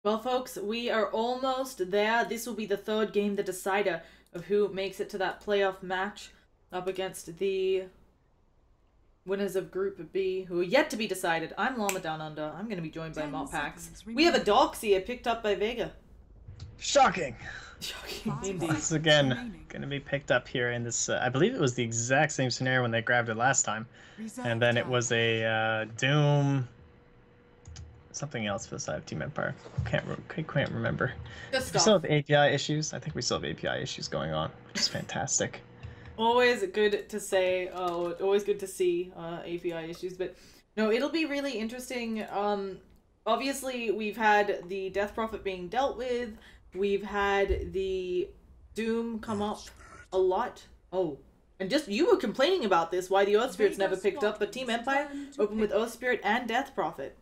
Well, folks, we are almost there. This will be the third game, the decider of who makes it to that playoff match up against the winners of Group B, who are yet to be decided. I'm Llama Down Under. I'm going to be joined by MotPax. We have a Doxia picked up by Vega. Shocking. Shocking, indeed. Once again, going to be picked up here in this. I believe it was the exact same scenario when they grabbed it last time, and then it was a Doom. Something else for the side of Team Empire. Can't remember. Just We stop. still have API issues. I think we still have API issues going on, which is fantastic. Always good to say, always good to see API issues, but no, it'll be really interesting. Obviously, we've had the Death Prophet being dealt with, we've had the Doom come up a lot. Oh, and just you were complaining about this, why the Earth Spirits never picked up, but Team Empire opened with Earth Spirit and Death Prophet.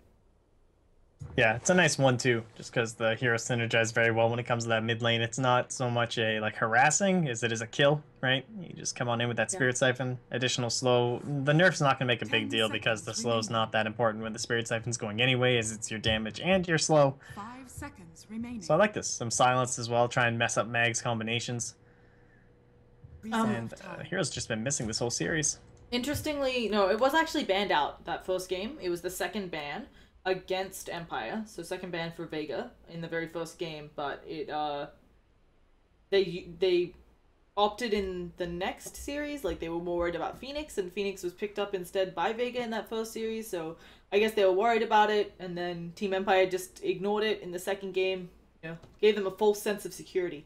Yeah, it's a nice 1-2, just because the heroes synergize very well when it comes to that mid lane. It's not so much a harassing as it is a kill, right? You just come on in with that Spirit Siphon, additional slow. The nerf's not going to make a big deal because the slow's not that important when the Spirit Siphon's going anyway, as it's your damage and your slow. 5 seconds remaining. So I like this. Some silence as well, try and mess up Mag's combinations. And hero's just been missing this whole series. Interestingly, no, it was actually banned out that first game. It was the second ban against Empire, so second ban for Vega in the very first game, but it they opted in the next series, like they were more worried about Phoenix, and Phoenix was picked up instead by Vega in that first series, so I guess they were worried about it, and then Team Empire just ignored it in the second game, you know, gave them a false sense of security.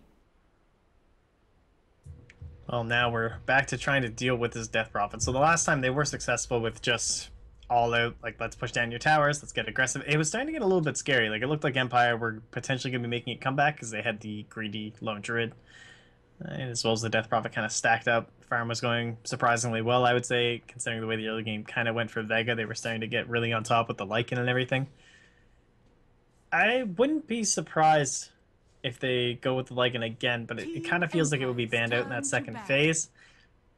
Well, now we're back to trying to deal with this Death Prophet. So the last time they were successful with just all out, like, let's push down your towers, let's get aggressive. It was starting to get a little bit scary. Like, it looked like Empire were potentially going to be making a comeback because they had the greedy Lone Druid. As well as the Death Prophet kind of stacked up. Farm was going surprisingly well, I would say, considering the way the early game kind of went for Vega. They were starting to get really on top with the Lycan and everything. I wouldn't be surprised if they go with the Lycan again, but it kind of feels like it would be banned out in that second phase.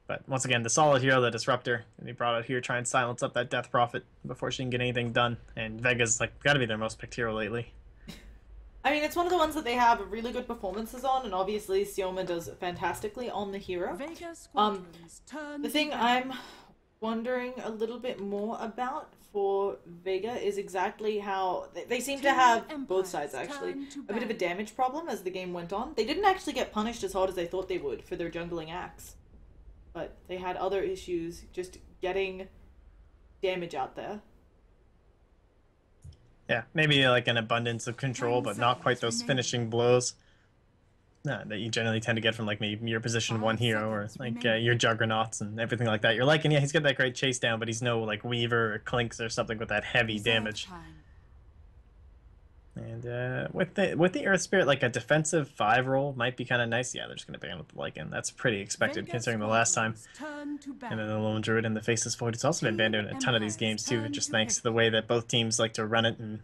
But once again, the solid hero, the Disruptor, and they brought out here try and silence up that Death Prophet before she can get anything done. And Vega's got to be their most picked hero lately. I mean, it's one of the ones that they have really good performances on, and obviously Llama does fantastically on the hero. The thing I'm wondering a little bit more about for Vega is exactly how they seem to have, both sides actually, a bit of a damage problem as the game went on. They didn't actually get punished as hard as they thought they would for their jungling axe, but they had other issues just getting damage out there. Yeah, maybe like an abundance of control, but not quite those finishing blows that you generally tend to get from like maybe your position 1 hero or like your Juggernauts and everything like that. You're like, and yeah, he's got that great chase down, but he's no like Weaver or Clinks or something with that heavy damage. And with the Earth Spirit, like a defensive 5 roll might be kind of nice. Yeah, they're just gonna ban with the Lycan. That's pretty expected considering the last time. And then the Lone Druid and the Faceless Void. It's also been banned in a ton of these games too, just thanks to the way that both teams like to run it, and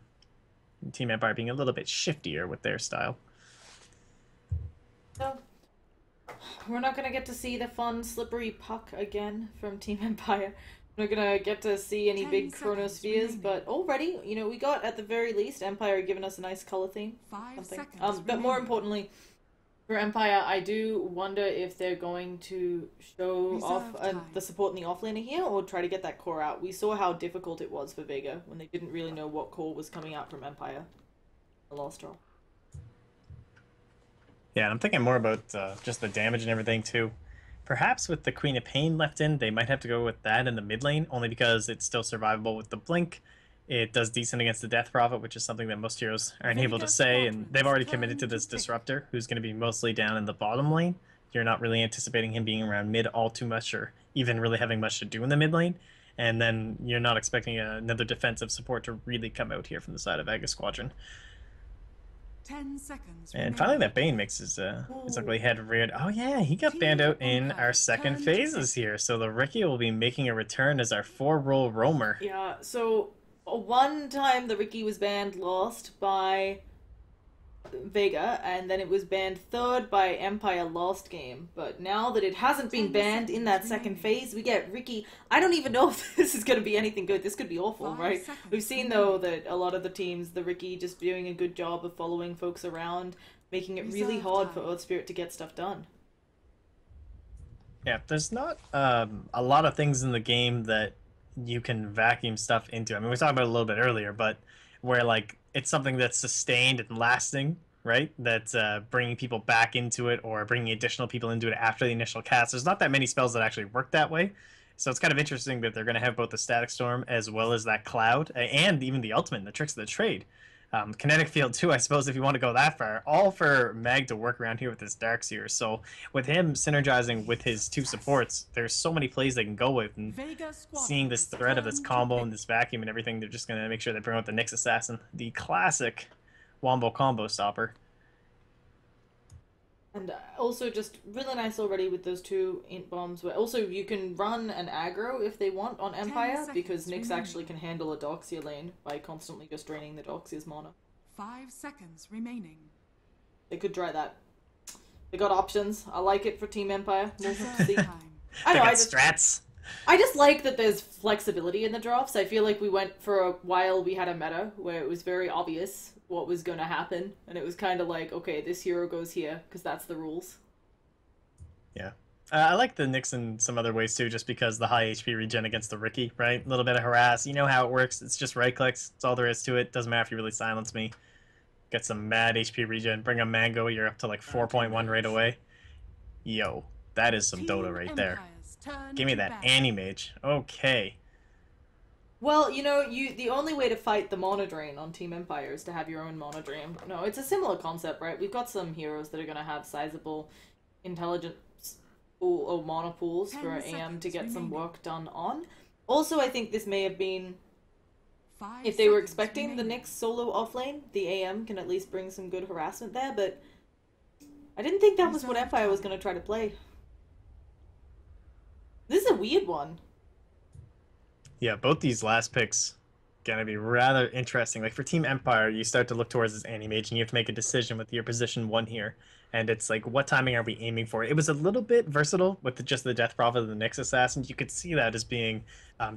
Team Empire being a little bit shiftier with their style. So, we're not gonna get to see the fun slippery puck again from Team Empire. We're not gonna get to see any big chronospheres, but already, you know, we got at the very least Empire giving us a nice color theme. 5 seconds but more importantly, for Empire, I do wonder if they're going to show off the support in the offlaner here, or try to get that core out. We saw how difficult it was for Vega when they didn't really know what core was coming out from Empire. The last draw. Yeah, and I'm thinking more about just the damage and everything too. Perhaps with the Queen of Pain left in, they might have to go with that in the mid lane, only because it's still survivable with the Blink. It does decent against the Death Prophet, which is something that most heroes aren't able to say, and they've already committed to this Disruptor, who's going to be mostly down in the bottom lane. You're not really anticipating him being around mid all too much, or even really having much to do in the mid lane. And then you're not expecting another defensive support to really come out here from the side of Vega Squadron. 10 seconds. And finally, that Bane makes his ugly head reared. Oh yeah, he got banned out in our second phases here. So the Riki will be making a return as our 4-role roamer. Yeah, so one time the Riki was banned, lost by Vega, and then it was banned third by Empire last game. But now that it hasn't been banned in that second phase, we get Ricky. I don't even know if this is going to be anything good. This could be awful, right? We've seen, though, that a lot of the teams, the Ricky just doing a good job of following folks around, making it really hard for Earth Spirit to get stuff done. Yeah, there's not a lot of things in the game that you can vacuum stuff into. I mean, we talked about it a little bit earlier, but where like it's something that's sustained and lasting, right? That's bringing people back into it or bringing additional people into it after the initial cast. There's not that many spells that actually work that way. So it's kind of interesting that they're going to have both the Static Storm as well as that Cloud and even the Ultimate and the Tricks of the Trade. Kinetic Field too, I suppose, if you want to go that far. All for Mag to work around here with his Darkseer. So with him synergizing with his two supports, there's so many plays they can go with. And seeing this threat of this combo and this vacuum and everything, they're just going to make sure they bring out the Nyx Assassin, the classic Wombo combo stopper. And also just really nice already with those two int bombs, where also you can run an aggro if they want on Empire, because Nyx actually can handle a Darkseer lane by constantly just draining the Darkseer's mana. 5 seconds remaining. They could try that. They got options. I like it for Team Empire. We'll see. I know, strats. I just like that there's flexibility in the drafts. I feel like we went for a while, we had a meta where it was very obvious what was going to happen, and it was kind of like, okay, this hero goes here because that's the rules. Yeah. I like the Nyx in some other ways too, just because the high HP regen against the Ricky, right? A little bit of harass. You know how it works. It's just right clicks. That's all there is to it. Doesn't matter if you really silence me. Get some mad HP regen. Bring a Mango. You're up to like 4.1 right away. Yo, that is some Dota right there. Give me that Anti-Mage. Okay. Well, you know, the only way to fight the mana drain on Team Empire is to have your own mana drain. No, it's a similar concept, right? We've got some heroes that are going to have sizable intelligence pool or mana pools for AM to get some work done on. Also, I think this may have been, if they were expecting the Nyx solo offlane, the AM can at least bring some good harassment there, but I didn't think that was what Empire was going to try to play. This is a weird one. Yeah, both these last picks gonna be rather interesting. Like for Team Empire, you start to look towards this Anti-Mage and you have to make a decision with your position 1 here. And it's like, what timing are we aiming for? It was a little bit versatile with just the Death Prophet and the Nyx Assassin. You could see that as being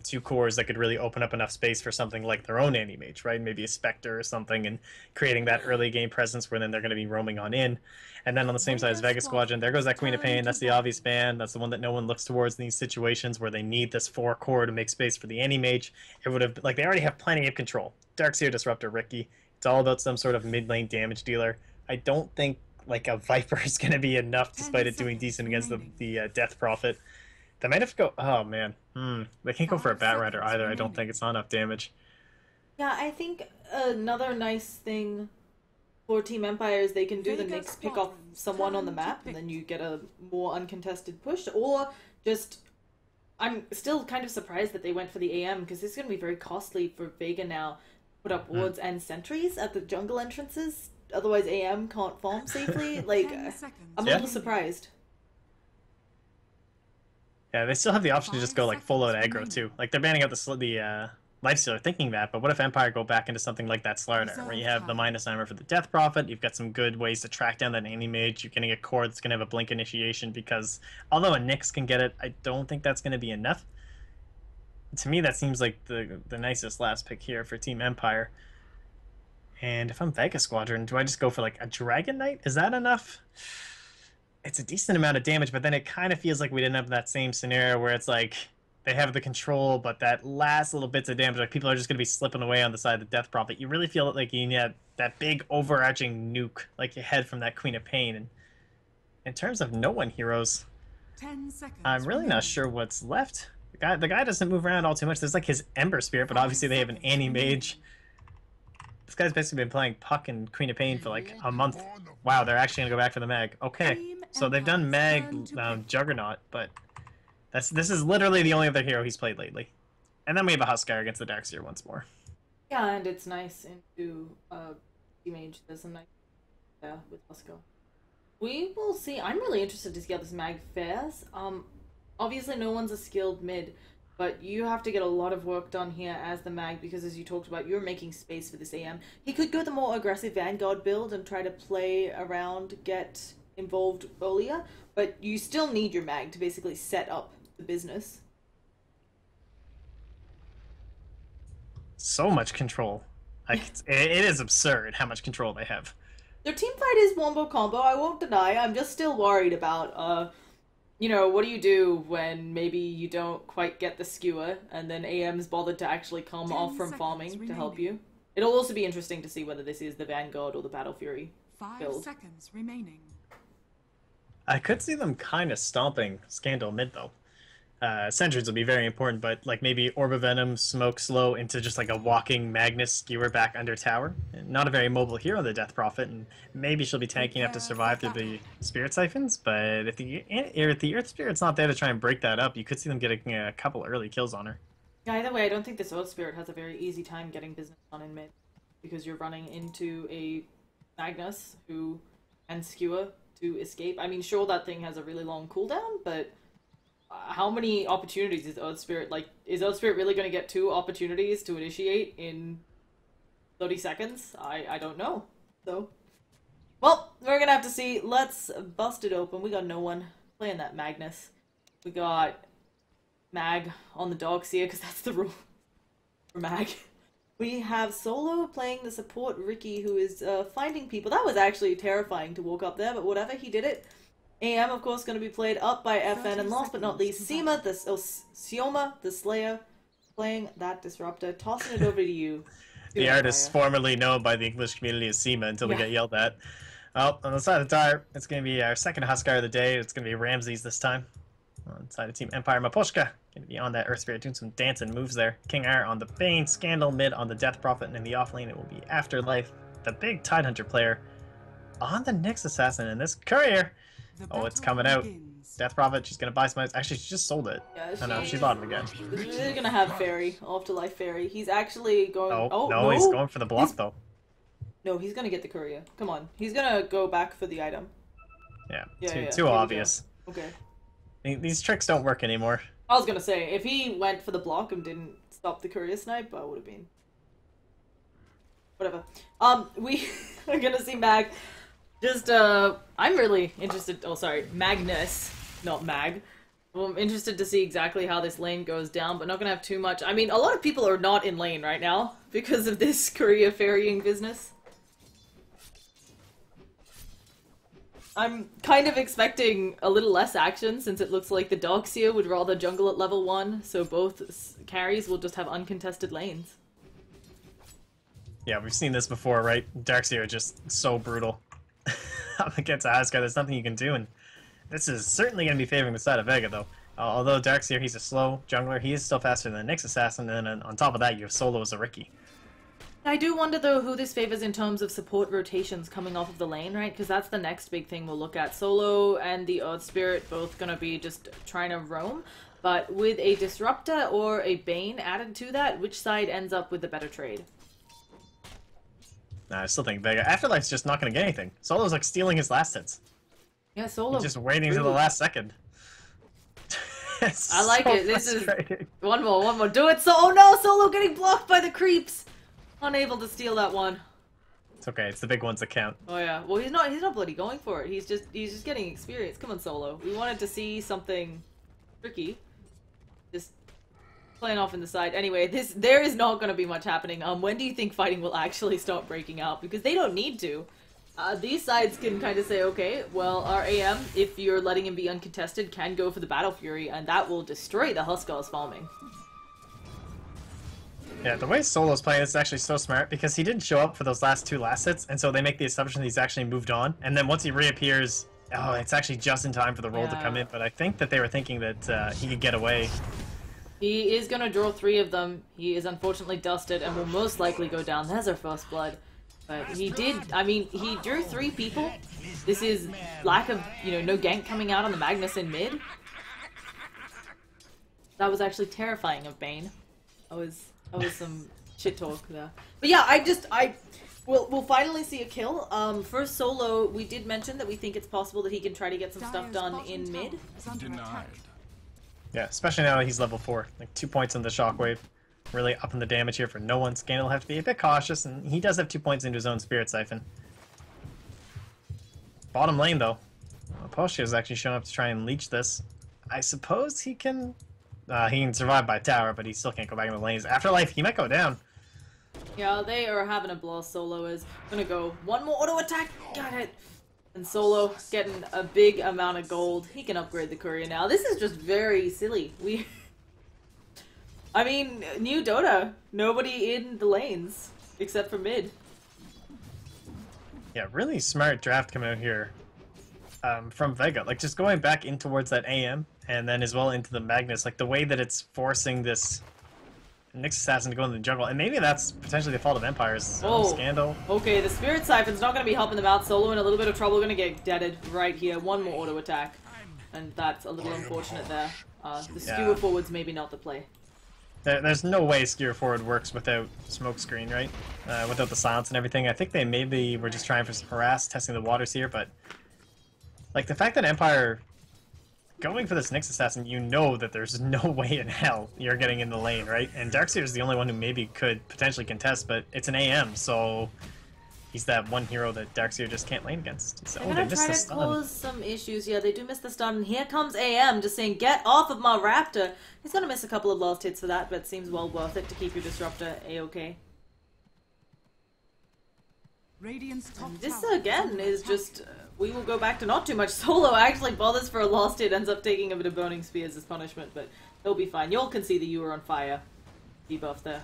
2 cores that could really open up enough space for something like their own Anti-Mage, right? Maybe a Spectre or something, and creating that early game presence where then they're going to be roaming on in. And then on the same side as Vega Squadron, there goes that Queen of Pain. That's the obvious ban. That's the one that no one looks towards in these situations where they need this 4 core to make space for the Anti-Mage. It would have, like, they already have plenty of control. Darkseer Disruptor Ricky. It's all about some sort of mid-lane damage dealer. I don't think like a Viper is going to be enough, despite it doing decent against the Death Prophet. They might have to go. Oh man, they can't go for a Bat Rider either. I don't think it's not enough damage. Yeah, I think another nice thing for Team Empire is they can do the Nyx pick off someone on the map, and then you get a more uncontested push, or just. I'm still kind of surprised that they went for the AM, because this is going to be very costly for Vega now. Put up wards and sentries at the jungle entrances. Otherwise, AM can't farm safely. Like, I'm a little surprised. Yeah, they still have the option to just go like full out aggro too. Like they're banning out the Lifestealer, thinking that. But what if Empire go back into something like that Slardar, where you have the minus armor for the Death Prophet? You've got some good ways to track down that Anti-Mage. You're getting a core that's gonna have a blink initiation, because although a Nyx can get it, I don't think that's gonna be enough. To me, that seems like the nicest last pick here for Team Empire. And if I'm Vega Squadron, do I just go for like a Dragon Knight? Is that enough? It's a decent amount of damage, but then it kind of feels like we didn't have that same scenario where it's like they have the control, but that last little bits of damage, like people are just going to be slipping away on the side of the Death Prophet. You really feel like you need that big overarching nuke, like you head from that Queen of Pain. And in terms of no one heroes, 10 seconds I'm really not sure what's left. The guy doesn't move around all too much. There's like his Ember Spirit, but obviously they have an Anti-Mage. This guy's basically been playing Puck and Queen of Pain for like a month. Wow, they're actually going to go back for the Mag. Okay, so they've done Mag Juggernaut, but this is literally the only other hero he's played lately. And then we have a Huskar against the Darkseer once more. Yeah, and it's nice into Mage. There's some nice with Huskar. We will see. I'm really interested to see how this Mag fares. Obviously no one's a skilled mid, But you have to get a lot of work done here as the mag, because as you talked about, you're making space for this AM. He could go the more aggressive Vanguard build and try to play around, get involved earlier, but you still need your mag to basically set up the business. So much control. Like, it is absurd how much control they have. Their team fight is wombo combo, I won't deny. I'm just still worried about, you know, what do you do when maybe you don't quite get the skewer, and then AM's bothered to actually come off from farming remaining. To help you? It'll also be interesting to see whether this is the Vanguard or the Battle Fury 5 build. seconds remaining. I could see them kind of stomping Scandal mid, though. Sentries will be very important, but like maybe Orb of Venom, Smoke Slow into just like a walking Magnus skewer back under tower. Not a very mobile hero, the Death Prophet, and maybe she'll be tanking enough to survive through the Spirit Siphons, but if the Earth Spirit's not there to try and break that up, you could see them getting a couple early kills on her. Yeah, either way, I don't think this Earth Spirit has a very easy time getting business done in mid, because you're running into a Magnus who can skewer to escape. I mean, sure, that thing has a really long cooldown, but how many opportunities is Earth Spirit, like, is Earth Spirit really going to get 2 opportunities to initiate in 30 seconds? I don't know. So, well, we're going to have to see. Let's bust it open. We got no one playing that Magnus. We got Mag on the Dogseer, because that's the rule for Mag. We have Solo playing the support Ricky, who is finding people. That was actually terrifying to walk up there, but whatever, he did it. AM, of course, going to be played up by FN, and last but not least, Sioma, the Slayer, playing that Disruptor, tossing it over to you. The artist formerly known by the English community as Seema until they get yelled at. Well, on the side of the tire, it's going to be our second Huskar of the day. It's going to be Ramses this time. On the side of Team Empire, Maposhka going to be on that Earth Spirit, doing some dancing moves there. King R on the Bane, Scandal mid on the Death Prophet, and in the off lane it will be Afterlife, the big Tidehunter player, on the Nyx Assassin, and this Courier. Oh, it's coming out. Death Prophet, she's gonna buy some. Actually, she just sold it. Yeah, oh no, she bought it again. She's gonna have Fairy, Afterlife Fairy. He's actually going. Oh, no, he's going for the block though. No, he's gonna get the Courier. Come on, he's gonna go back for the item. Yeah, too obvious. Okay. These tricks don't work anymore. I was gonna say, if he went for the block and didn't stop the Courier snipe, I would have been. Whatever. We are gonna see Mag. Just, I'm really interested. Oh, sorry, Magnus, not Mag. Well, I'm interested to see exactly how this lane goes down, but not gonna have too much. I mean, a lot of people are not in lane right now because of this Courier ferrying business. I'm kind of expecting a little less action since it looks like the Darkseer would rather jungle at level 1, so both carries will just have uncontested lanes. Yeah, we've seen this before, right? Darkseer are just so brutal. Up against a Huskar, there's nothing you can do, and this is certainly going to be favoring the side of Vega, though. Although Darkseer, he's a slow jungler, he is still faster than the Nyx Assassin, and then on top of that, you have Solo as a Riki. I do wonder, though, who this favors in terms of support rotations coming off of the lane, right? Because that's the next big thing we'll look at. Solo and the Earth Spirit both going to be just trying to roam, but with a Disruptor or a Bane added to that, which side ends up with the better trade? Nah, I still think Vega. Afterlife's just not going to get anything. Solo's like stealing his last hits. Yeah, Solo. He's just waiting until the last second. I like it. This is one more. Do it. So, oh no, Solo getting blocked by the creeps. Unable to steal that one. It's okay. It's the big ones that count. Oh yeah. Well, he's not bloody going for it. He's just getting experience. Come on, Solo. We wanted to see something tricky. Just playing off in the side. Anyway, there is not going to be much happening. When do you think fighting will actually start breaking out? Because they don't need to. These sides can kind of say, okay, well, our AM, if you're letting him be uncontested, can go for the Battle Fury, and that will destroy the Huskar's farming. Yeah, the way Solo's playing is actually so smart, because he didn't show up for those last 2 last hits, and so they make the assumption he's actually moved on, and then once he reappears, oh, it's actually just in time for the roll to come in, but I think that they were thinking that he could get away. He is going to draw 3 of them. He is unfortunately dusted and will most likely go down. There's our first blood. But he did, I mean, he drew 3 people. This is lack of, no gank coming out on the Magnus in mid. That was actually terrifying of Bane. That was some shit talk there. But yeah, we'll finally see a kill. First Solo, we did mention that we think it's possible that he can try to get some stuff done in mid. Denied. Yeah, especially now that he's level 4. Like 2 points in the shockwave. Really upping the damage here for no one. Scanner will have to be a bit cautious, and he does have 2 points into his own Spirit Siphon. Bottom lane, though. Postia is actually showing up to try and leech this. I suppose he can survive by tower, but he still can't go back in the lanes. Afterlife, he might go down. Yeah, they are having a blast. Solo is gonna go one more auto attack. Got it. And Solo getting a big amount of gold. He can upgrade the courier now. This is just very silly. I mean, new Dota. Nobody in the lanes except for mid. Yeah, really smart draft coming out here from Vega. Like, just going back in towards that AM, and then as well into the Magnus. Like, the way that it's forcing this Nyx Assassin to go in the jungle. And maybe that's potentially the fault of Empire's Scandal. Okay, the Spirit Siphon's not going to be helping them out. Solo in a little bit of trouble. Going to get deaded right here. One more auto attack. And that's a little unfortunate there. The skewer forward's maybe not the play. There's no way skewer forward works without smokescreen, right? Without the silence and everything. I think they maybe were just trying for some harass, testing the waters here, but like the fact that Empire going for this Nyx Assassin, you know that there's no way in hell you're getting in the lane, right? And Darkseer is the only one who maybe could potentially contest, but it's an AM, so he's that one hero that Darkseer just can't lane against. So, they're gonna try to cause some issues. Yeah, they do miss the stun. And here comes AM just saying, get off of my Raptor. He's gonna miss a couple of last hits for that, but it seems well worth it to keep your Disruptor A-OK. This again is just, we will go back to not too much. Solo actually bothers for a last hit, ends up taking a bit of Burning Spears as punishment, but he'll be fine. Y'all can see that you were on fire. Debuff there.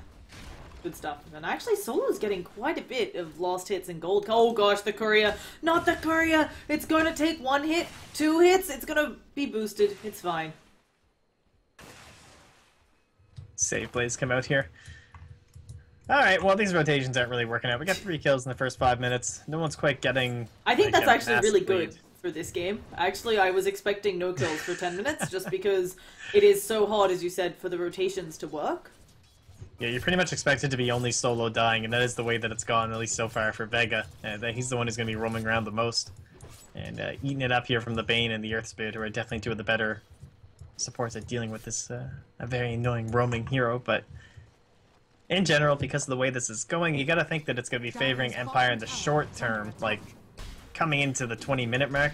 Good stuff. And actually Solo's getting quite a bit of last hits and gold. Oh gosh, the courier. Not the courier! It's going to take 1 hit, 2 hits, it's going to be boosted. It's fine. Save plays come out here. Alright, well these rotations aren't really working out. We got 3 kills in the first 5 minutes. No one's quite getting... I think that's actually really good lead for this game. Actually, I was expecting no kills for 10 minutes just because it is so hard, as you said, for the rotations to work. Yeah, you're pretty much expected to be only Solo dying, and that is the way that it's gone, at least so far for Vega. He's the one who's going to be roaming around the most. And eating it up here from the Bane and the Earth Spirit, who are definitely 2 of the better supports at dealing with this a very annoying roaming hero, but in general, because of the way this is going, you gotta think that it's gonna be favoring Empire in the short term. Like, coming into the 20-minute mark,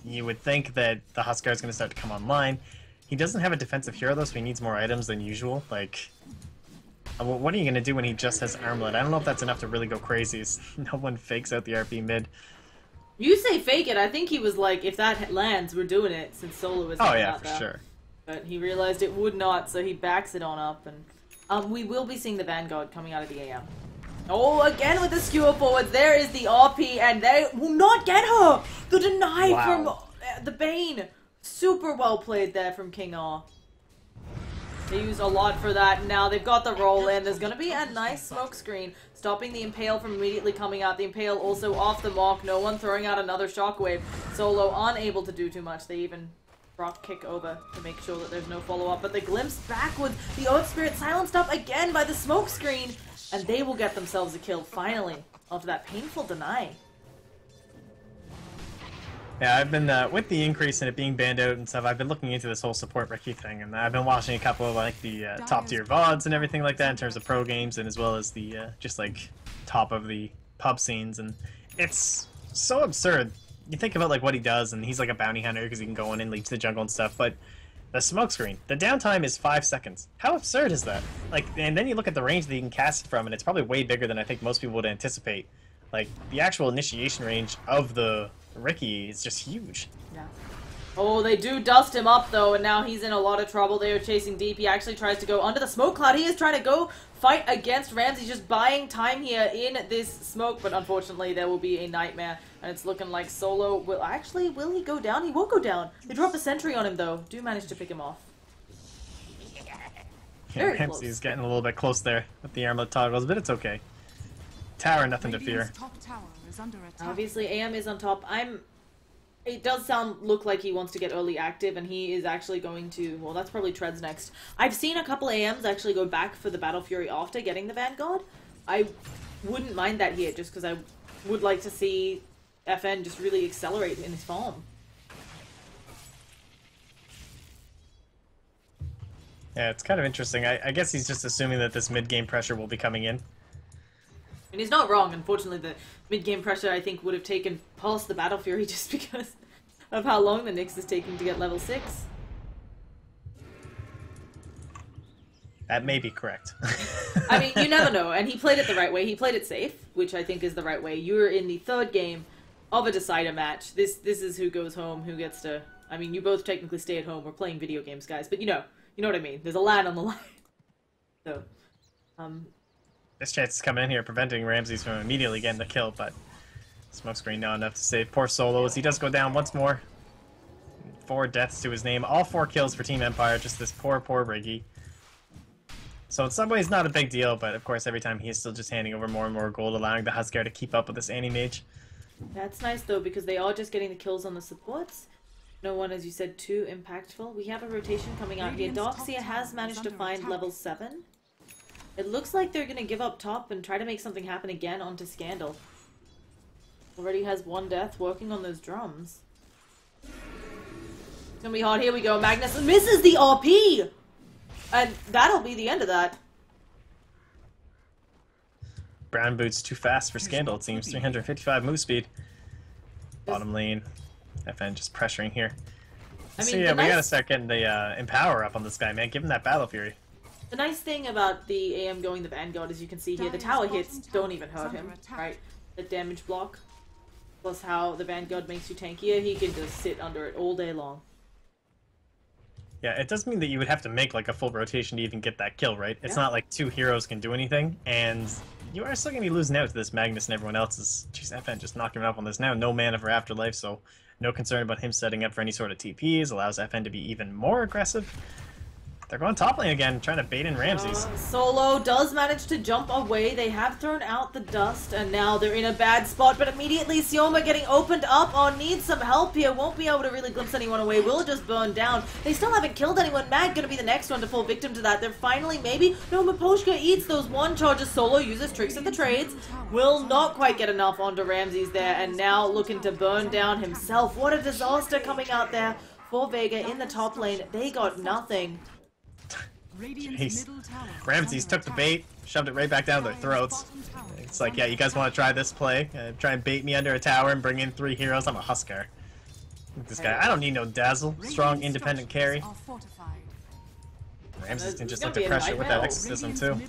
you would think that the Huskar is gonna start to come online. He doesn't have a defensive hero though, so he needs more items than usual. Like, what are you gonna do when he just has Armlet? I don't know if that's enough to really go crazy. No one fakes out the RP mid. You say fake it, I think he was like, if that lands, we're doing it, since Solo was oh yeah, out for there. sure. But he realized it would not, so he backs it on up, and we will be seeing the Vanguard coming out of the AM. Oh, again with the skewer forwards, there is the RP, and they will not get her! The deny from the Bane! Super well played there from King R. They use a lot for that. Now they've got the roll in. There's going to be a nice smoke screen, stopping the Impale from immediately coming out. The Impale also off the mark. No one throwing out another shockwave. Solo unable to do too much. They even rock kick over to make sure that there's no follow-up. But the glimpse backwards. The Earth Spirit silenced up again by the smoke screen. And they will get themselves a kill finally after that painful deny. Yeah, I've been, with the increase in it being banned out and stuff, I've been looking into this whole support Ricky thing, and I've been watching a couple of, like, the top-tier VODs and everything like that in terms of pro games, and as well as the, just, like, top of the pub scenes, and it's so absurd. You think about, like, what he does, and he's, like, a bounty hunter because he can go in and leech the jungle and stuff, but the smokescreen, the downtime is 5 seconds. How absurd is that? Like, and then you look at the range that you can cast it from, and it's probably way bigger than I think most people would anticipate. Like, the actual initiation range of the Ricky is just huge. Yeah. Oh, they do dust him up though, and now he's in a lot of trouble. They are chasing deep. He actually tries to go under the smoke cloud. He is trying to go fight against Ramsey, just buying time here in this smoke, but unfortunately there will be a nightmare, and it's looking like Solo will actually, will he go down? He won't go down. They drop a sentry on him though. Do manage to pick him off. Yeah, Ramsey is getting a little bit close there with the armlet toggles, but it's okay. Tower, nothing to fear. Obviously, AM is on top. It does look like he wants to get early active, and he is actually going to, well, that's probably Treads next. I've seen a couple AMs actually go back for the Battle Fury after getting the Vanguard. I wouldn't mind that here, just because I would like to see FN just really accelerate in his farm. Yeah, it's kind of interesting. I guess he's just assuming that this mid-game pressure will be coming in. And he's not wrong. Unfortunately, the mid-game pressure, I think, would have taken past the Battle Fury just because of how long the Nyx is taking to get level 6. That may be correct. I mean, you never know. And he played it the right way. He played it safe, which I think is the right way. You're in the 3rd game of a decider match. This is who goes home, who gets to... I mean, you both technically stay at home. We're playing video games, guys. But you know what I mean. There's a land on the line. So, This chance is coming in here, preventing Ramses from immediately getting the kill, but smokescreen not enough to save poor Solo as he does go down once more. 4 deaths to his name. All 4 kills for Team Empire. Just this poor Riggy. So in some ways not a big deal, but of course every time he is still just handing over more and more gold, allowing the Huskar to keep up with this anti-mage. That's nice though, because they are just getting the kills on the supports. No one, as you said, too impactful. We have a rotation coming out here. Darkseer has managed to find level 7. It looks like they're going to give up top and try to make something happen again onto Scandal. Already has 1 death working on those drums. It's going to be hard. Here we go. Magnus misses the RP! And that'll be the end of that. Brown boots too fast for Scandal, it seems. 355 move speed. Bottom lane. FN just pressuring here. I mean, so yeah, we gotta start getting the Empower up on this guy, man. Give him that Battle Fury. The nice thing about the AM going the Vanguard, as you can see here, the tower hits don't even hurt him, right? The damage block, plus how the Vanguard makes you tankier, he can just sit under it all day long. Yeah, it does mean that you would have to make like a full rotation to even get that kill, right? It's not like 2 heroes can do anything, and you are still going to be losing out to this Magnus and everyone else's. Jeez, FN just knocking him up on this now. No mana for Afterlife, so no concern about him setting up for any sort of TPs. Allows FN to be even more aggressive. They're going top lane again, trying to bait in Ramses. Solo does manage to jump away. They have thrown out the dust, and now they're in a bad spot. But immediately, Sioma getting opened up. Oh, needs some help here. Won't be able to really glimpse anyone away. Will just burn down. They still haven't killed anyone. Mag gonna be the next one to fall victim to that. They're finally, maybe... No, Miposhka eats those 1 charges. Solo uses tricks at the trades. Will not quite get enough onto Ramses there, and now looking to burn down himself. What a disaster coming out there for Vega in the top lane. They got nothing. Jeez. Ramses took the bait, shoved it right back down their throats. It's like, yeah, you guys want to try this play? Try and bait me under a tower and bring in 3 heroes? I'm a Huskar. This guy, I don't need no dazzle. Strong, independent carry. Ramses can just look to pressure with that exorcism too.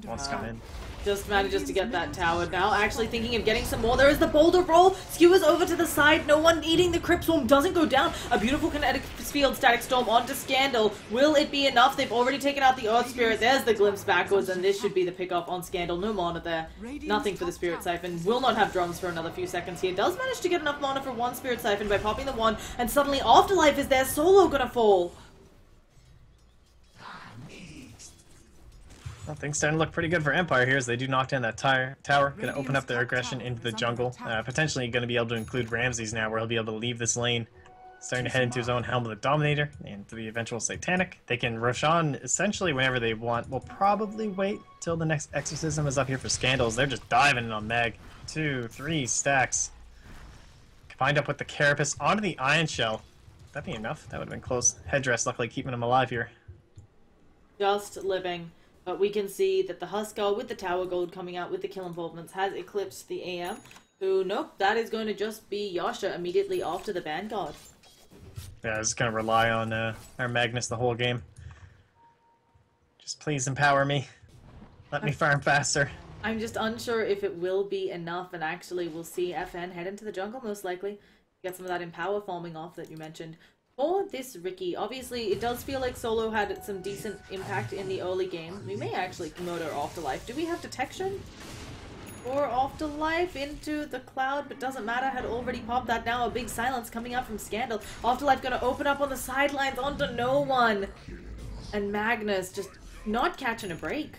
Wants to come in. Just manages to get that tower now. Actually thinking of getting some more. There is the boulder roll. Skewers over to the side. No one eating the Crypt Swarm. Doesn't go down. A beautiful kinetic field static storm onto Scandal. Will it be enough? They've already taken out the Earth Spirit. There's the glimpse backwards, and this should be the pickup on Scandal. No mana there. Nothing for the Spirit Siphon. Will not have drums for another few seconds here. Does manage to get enough mana for 1 Spirit Siphon by popping the 1, and suddenly Afterlife is there. Solo gonna fall. Well, things starting to look pretty good for Empire here as they do knock down that tower. Going to open up their aggression into the jungle. Potentially going to be able to include Ramses now, where he'll be able to leave this lane. Starting to head into his own Helm of the Dominator and to the eventual Satanic. They can Roshan essentially whenever they want. We'll probably wait till the next Exorcism is up here for Scandals. They're just diving in on Meg. 2, 3 stacks. Combined up with the Carapace onto the Iron Shell. That'd be enough. That would have been close. Headdress luckily keeping him alive here. Just living. But we can see that the Huskar with the Tower Gold coming out with the kill involvements has eclipsed the AM, who, nope, that is going to just be Yasha immediately after the Vanguard. Yeah, I was going to rely on our Magnus the whole game. Just please empower me. Let me farm faster. I'm just unsure if it will be enough, and actually we'll see FN head into the jungle most likely. Get some of that Empower farming off that you mentioned. For this Ricky, obviously it does feel like Solo had some decent impact in the early game. We may actually murder Afterlife. Do we have detection? Or Afterlife into the cloud, but doesn't matter, had already popped that. Now a big silence coming out from Scandal. Afterlife gonna open up on the sidelines onto no one. And Magnus just not catching a break.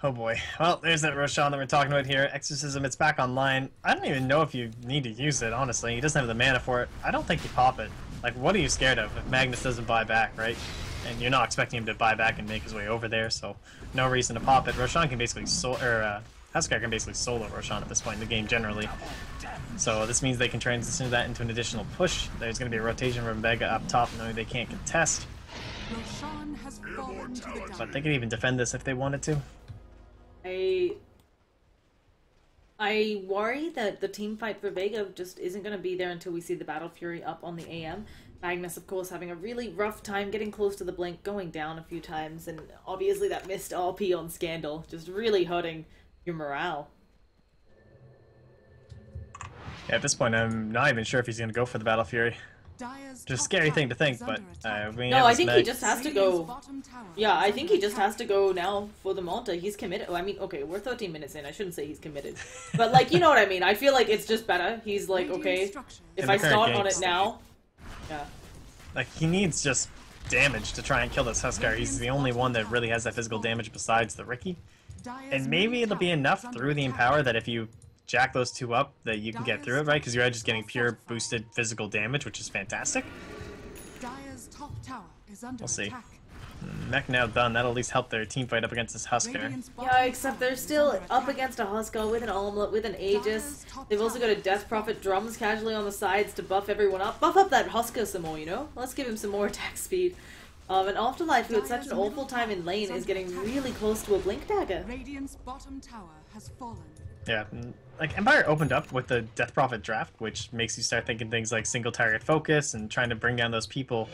Oh boy. Well, there's that Roshan that we're talking about here. Exorcism, it's back online. I don't even know if you need to use it, honestly. He doesn't have the mana for it. I don't think you pop it. Like, what are you scared of if Magnus doesn't buy back, right? And you're not expecting him to buy back and make his way over there, so no reason to pop it. Roshan can basically Huskar can basically solo Roshan at this point in the game generally. So this means they can transition that into an additional push. There's going to be a rotation from Vega up top, knowing they can't contest. Roshan has fallen to the But dark. they could even defend this if they wanted to. I worry that the team fight for Vega just isn't going to be there until we see the Battle Fury up on the AM. Magnus, of course, having a really rough time getting close to the blink, going down a few times, and obviously that missed RP on Scandal, just really hurting your morale. Yeah, at this point, I'm not even sure if he's going to go for the Battle Fury. Dire's Just a top scary tower thing to think, is but under attack. we No, have I this think he Meg. just has to Radiant's go. bottom tower Yeah, is I think he under just has to attack. go now for the Malta. He's committed. I mean, okay, we're 13 minutes in. I shouldn't say he's committed. But, like, you know what I mean. I feel like it's just better. He's like, Radiant okay, structures if In I the current start game on it state. now. Yeah. Like, he needs just damage to try and kill this Huskar. He's the only one that really has that physical damage besides the Ricky. Dire's And maybe middle it'll be tower enough is under through the attack. Empower that if you jack those two up, that you can get through it, right? Because you're just getting pure boosted physical damage, which is fantastic. Dire's top tower is under We'll see. attack. Mech now done. That'll at least help their team fight up against this Huskar. Radiant's Yeah, bottom except tower they're is still under up attack. against a Huskar with an Omelet, with an Aegis. They've also got a Death Prophet drums casually on the sides to buff everyone up. Buff up that Huskar some more, you know? Let's give him some more attack speed. And Afterlife, who had such an awful time in lane, is getting really close to a Blink Dagger. Radiant's bottom tower has fallen. Yeah, like Empire opened up with the Death Prophet draft, which makes you start thinking things like single target focus and trying to bring down those people.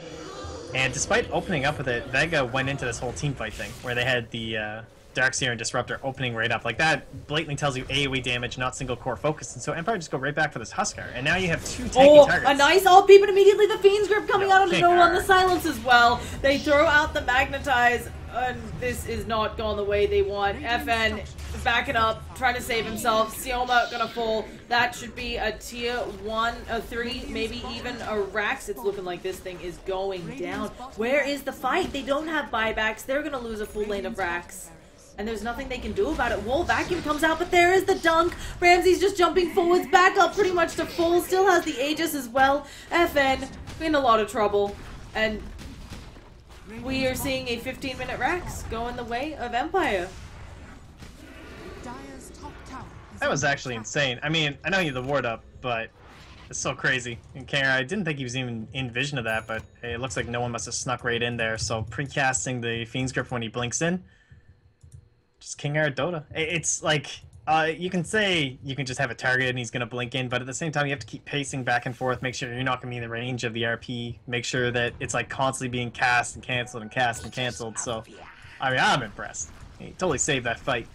And despite opening up with it, Vega went into this whole team fight thing where they had the Darkseer and Disruptor opening right up. Like that blatantly tells you AoE damage, not single core focus. And so Empire just go right back for this Huskar. And now you have two tanky Oh, targets. a nice RP, but immediately the Fiend's Grip coming No, out of can't nowhere on guard. the silence as well. They throw out the Magnetize, and this is not going the way they want. FN backing up, trying to save himself. Sioma gonna fall. That should be a tier 1, a 3, maybe even a Rax. It's looking like this thing is going down. Where is the fight? They don't have buybacks. They're gonna lose a full lane of Rax. And there's nothing they can do about it. Wall Vacuum comes out, but there is the dunk. Ramsey's just jumping forwards, back up pretty much to full. Still has the Aegis as well. FN in a lot of trouble. And we are seeing a 15-minute Rax going the way of Empire. Dire's top tower is That was under actually attack. insane. I mean, I know you had the ward up, but it's so crazy. And Kara, I didn't think he was even in vision of that, but hey, it looks like no one must have snuck right in there. So precasting the Fiend's Grip when he blinks in. Just King Ara Dota. It's like, you can say you can just have a target and he's going to blink in, but at the same time you have to keep pacing back and forth, make sure you're not going to be in the range of the RP, make sure that it's like constantly being cast and canceled and cast and canceled. So, I mean, I'm impressed. He totally saved that fight.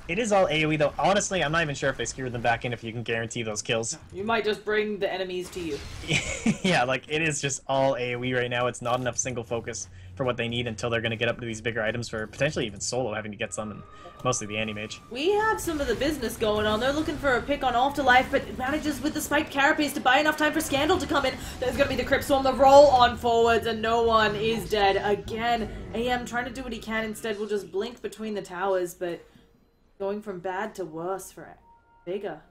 It is all AoE though. Honestly, I'm not even sure if they skewered them back in if you can guarantee those kills. You might just bring the enemies to you. Yeah, like it is just all AoE right now. It's not enough single focus for what they need until they're going to get up to these bigger items for potentially even solo having to get some, and mostly the anti-mage. We have some of the business going on. They're looking for a pick on Afterlife, but manages with the spiked carapace to buy enough time for Scandal to come in. There's going to be the Crypt Swarm, the roll on forwards, and no one is dead again. AM trying to do what he can. Instead, will just blink between the towers, but going from bad to worse for Vega.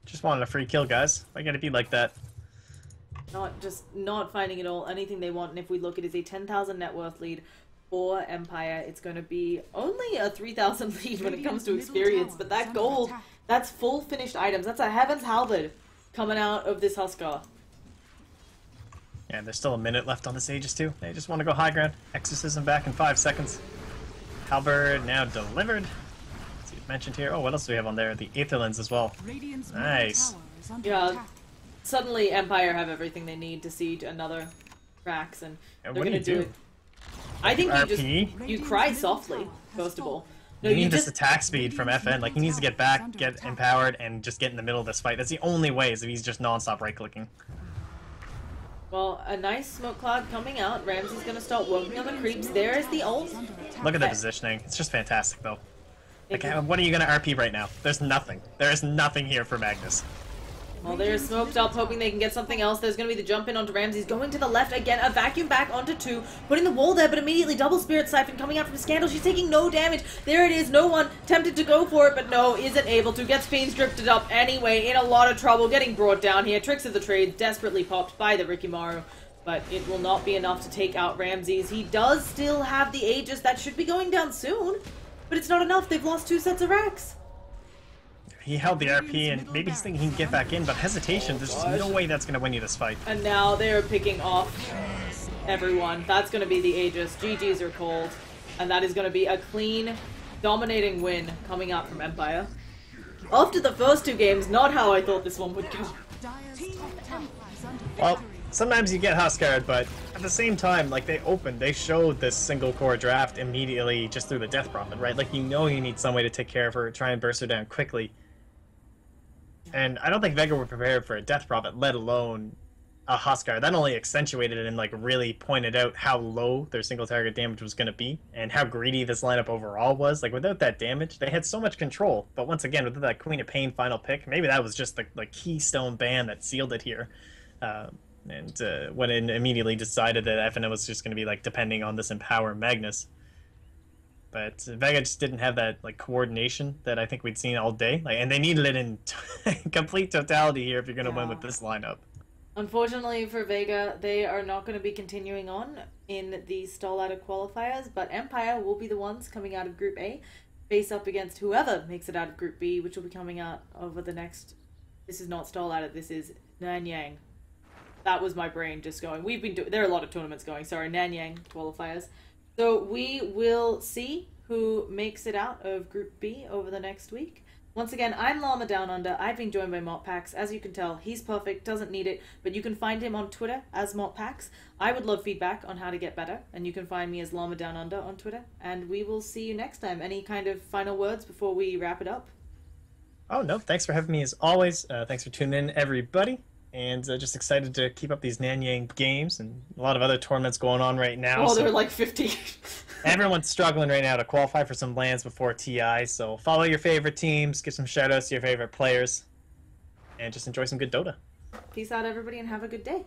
Just wanted a free kill, guys. Why gotta be like that? Not finding it all, anything they want, and if we look, it is a 10,000 net worth lead for Empire. It's going to be only a 3,000 lead when it comes to experience, but that gold, that's full finished items. That's a Heaven's Halberd coming out of this Huskar. Yeah, there's still a minute left on this Aegis too. They just want to go high ground. Exorcism back in 5 seconds. Halberd now delivered. Let's see what's mentioned here. Oh, what else do we have on there? The Aetherlands as well. Radiant's middle Nice. tower is under Yeah. attack. Suddenly, Empire have everything they need to siege another Rax, and And they're what do going you to do do? it. I think RP? you cry softly, first of all. No, You need you this just attack speed from FN. Like, he needs to get back, get empowered, and just get in the middle of this fight. That's the only way, is if he's just non-stop right-clicking. well, a nice smoke cloud coming out. Ramsey's going to start working on the creeps. There is the ult. Look at the positioning. It's just fantastic, though. Like, what are you going to RP right now? There's nothing. There is nothing here for Magnus. Well, they're smoked up, hoping they can get something else. There's going to be the jump in onto Ramsey's, going to the left again, a vacuum back onto 2, putting the wall there, but immediately double Spirit Siphon coming out from Scandal. She's taking no damage. There it is, no one tempted to go for it, but no, isn't able to. Gets Fiends drifted up anyway, in a lot of trouble, getting brought down here. Tricks of the trade, desperately popped by the Rikimaru, but it will not be enough to take out Ramses. He does still have the Aegis that should be going down soon, but it's not enough. They've lost 2 sets of racks. He held the RP and maybe he's thinking he can get back in, but hesitation, there's just no way that's going to win you this fight. And now they're picking off everyone. That's going to be the Aegis. GG's are cold. And that is going to be a clean, dominating win coming out from Empire. After the first 2 games, not how I thought this one would go. Well, sometimes you get Huskard, but at the same time, like, they showed this single core draft immediately just through the Death Prophet, right? Like, you know you need some way to take care of her, try and burst her down quickly. And I don't think Vega were prepared for a Death Prophet, let alone a Huskard. That only accentuated it and, like, really pointed out how low their single target damage was going to be and how greedy this lineup overall was. Like, without that damage, they had so much control. But once again, without that Queen of Pain final pick, maybe that was just the keystone ban that sealed it here. And when it immediately decided that FNO was just going to be, like, depending on this Empower Magnus. But Vega just didn't have that, like, coordination that I think we'd seen all day. Like, and they needed it in complete totality here if you're going to win with this lineup. Unfortunately for Vega, they are not going to be continuing on in the stall out of qualifiers, but Empire will be the ones coming out of Group A, face up against whoever makes it out of Group B, which will be coming out over the next... This is not stall out, this is Nanyang. That was my brain just going. We've been doing... There are a lot of tournaments going, sorry, Nanyang qualifiers. So we will see who makes it out of Group B over the next week. Once again, I'm Llama Down Under. I've been joined by MotPax. As you can tell, he's perfect, doesn't need it, but you can find him on Twitter as MotPax. I would love feedback on how to get better, and you can find me as Llama Down Under on Twitter. And we will see you next time. Any kind of final words before we wrap it up? Oh, no. Thanks for having me as always. Thanks for tuning in, everybody. And just excited to keep up these Nanyang games and a lot of other tournaments going on right now. Oh, they're like 50. Everyone's struggling right now to qualify for some lands before TI, so follow your favorite teams, give some shout-outs to your favorite players, and just enjoy some good Dota. Peace out, everybody, and have a good day.